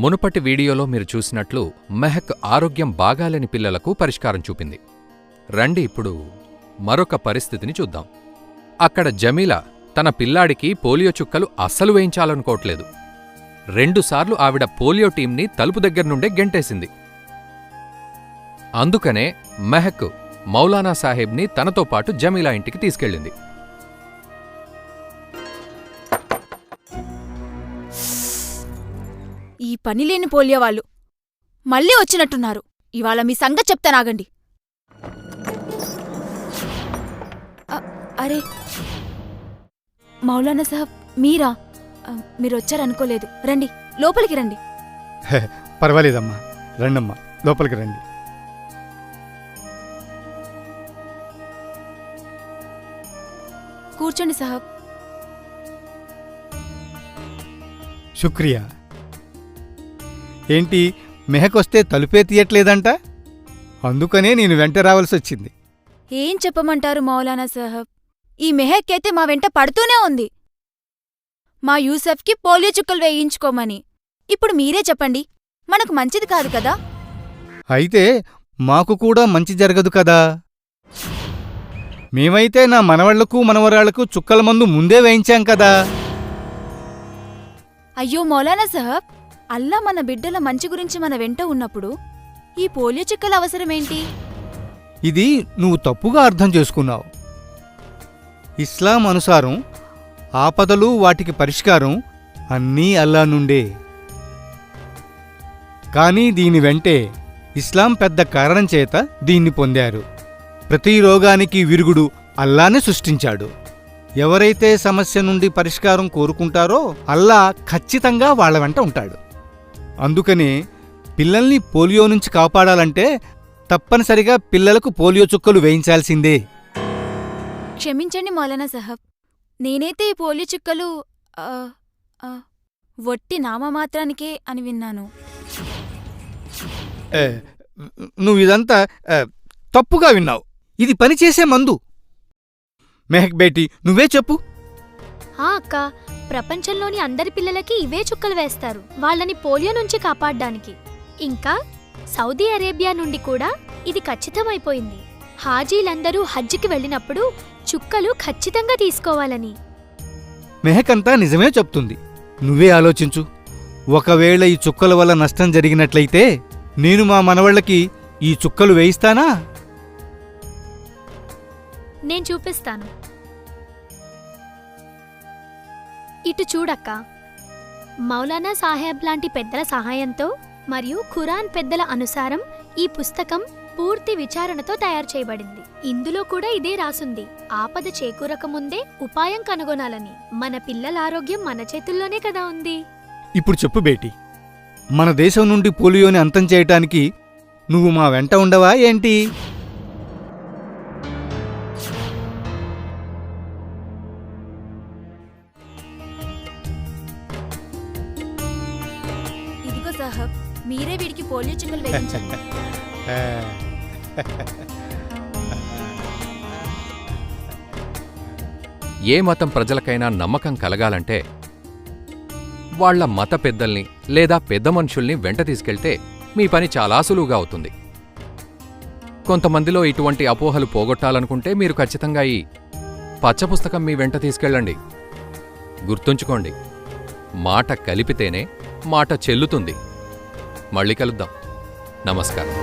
మునుపటి వీడియోలో మీరు చూసినట్లు మెహక్ ఆరోగ్యం బాగాలేని పిల్లలకు పరిష్కారం చూపింది. రండి ఇప్పుడు మరొక పరిస్థితిని చూద్దాం. అక్కడ జమీలా తన పిల్లాడికి పోలియో చుక్కలు అస్సలు వేయించాలనుకోవట్లేదు. 2 సార్లు ఆవిడ పోలియో టీంని తలుపు దగ్గర్నుండే గెంటేసింది. అందుకనే మెహక్ మౌలానా సాహెబ్ని తనతో పాటు జమీలా ఇంటికి తీసుకెళ్ళింది. ఈ పనిలేని పోలియో వాళ్ళు మళ్ళీ వచ్చినట్టున్నారు. ఇవాళ మీ సంగతి చెప్తానాగండి. అరే మౌలానా సాహబ్, మీరా? మీరొచ్చారనుకోలేదు. రండి, లోపలికి రండి. పర్వాలేదమ్మా, రండమ్మా, లోపలికి రండి. కూర్చోండి సాహబ్. శుక్రియా. ఏంటి, మెహకొస్తే తలుపే తీయట్లేదంట? అందుకనే నేను వెంట రావాల్సొచ్చింది. ఏం చెప్పమంటారు మౌలానా సాహబ్, ఈ మెహక్ అయితే మా వెంట పడుతూనే ఉంది. మా యూసఫ్కి పోలియో చుక్కలు వేయించుకోమని. ఇప్పుడు మీరే చెప్పండి, మనకు మంచిది కాదు కదా? అయితే మాకు కూడా మంచి జరగదు కదా. మేమైతే నా మనవళ్లకు మనవరాళ్లకు చుక్కల మందు ముందే వేయించాం కదా. అయ్యో మౌలానా సాహబ్, అల్లా మన బిడ్డల మంచి గురించి మన వెంట ఉన్నప్పుడు ఈ పోలియో చుక్కల అవసరమేంటి? ఇది నువ్వు తప్పుగా అర్థం చేసుకున్నావు. ఇస్లాం అనుసారం ఆపదలు, వాటికి పరిష్కారం అన్నీ అల్లా నుండే. కానీ దీని వెంటే ఇస్లాం పెద్ద కారణం చేత దీన్ని పొందారు. ప్రతి రోగానికి విరుగుడు అల్లానే సృష్టించాడు. ఎవరైతే సమస్య నుండి పరిష్కారం కోరుకుంటారో అల్లా ఖచ్చితంగా వాళ్ల వెంట ఉంటాడు. అందుకనే పిల్లల్ని పోలియో నుంచి కాపాడాలంటే తప్పనిసరిగా పిల్లలకు పోలియో చుక్కలు వేయించాల్సిందే. క్షమించండి మౌలానా సాహబ్, నేనైతే ఈ పోలియో చుక్కలు వట్టి నామమాత్రానికే అని విన్నాను. నువ్విదంతా తప్పుగా విన్నావు. ఇది పనిచేసే మందు. మెహక్ బేటీ, నువ్వే చెప్పు. అక్క, ప్రపంచంలోని అందరి పిల్లలకి ఇవే చుక్కలు వేస్తారు, వాళ్ళని పోలియో నుంచి కాపాడ్డానికి. ఇంకా సౌదీ అరేబియా నుండి కూడా ఇది ఖచ్చితమైపోయింది. హాజీలందరూ హజ్కి వెళ్ళినప్పుడు చుక్కలు ఖచ్చితంగా తీసుకోవాలని. మెహక్ అంతా నిజమే చెప్తుంది. నువ్వే ఆలోచించు. ఒకవేళ ఈ చుక్కల వల్ల నష్టం జరిగినట్లయితే నేను మా మనవళ్లకి ఈ చుక్కలు వేయిస్తానా? నేను చూపిస్తాను. ఇటు చూడక్క. మౌలానా సాహెబ్ లాంటి పెద్దల సహాయంతో మరియు ఖురాన్ పెద్దల అనుసారం ఈ పుస్తకం పూర్తి విచారణతో తయారు చేయబడింది. ఇందులో కూడా ఇదే రాసుంది, ఆపద చేకూరకముందే ఉపాయం కనుగొనాలని. మన పిల్లల ఆరోగ్యం మన చేతుల్లోనే కదా ఉంది. ఇప్పుడు చెప్పు బేటీ, మన దేశం నుండి పోలియోని అంతం చేయటానికి నువ్వు మా వెంట ఉండవా ఏంటి? ఇదిగో సాహబ్, మీరే వీడికి పోలియో చుక్కలు వేయించండి. ఏ మతం ప్రజలకైనా నమ్మకం కలగాలంటే వాళ్ల మత పెద్దల్ని లేదా పెద్ద మనుషుల్ని వెంట తీసుకెళ్తే మీ పని చాలా సులువుగా అవుతుంది. కొంతమందిలో ఇటువంటి అపోహలు పోగొట్టాలనుకుంటే మీరు ఖచ్చితంగా ఈ పచ్చ పుస్తకం మీ వెంట తీసుకెళ్ళండి. గుర్తుంచుకోండి, మాట కలిపితేనే మాట చెల్లుతుంది. మళ్ళీ కలుద్దాం. నమస్కారం.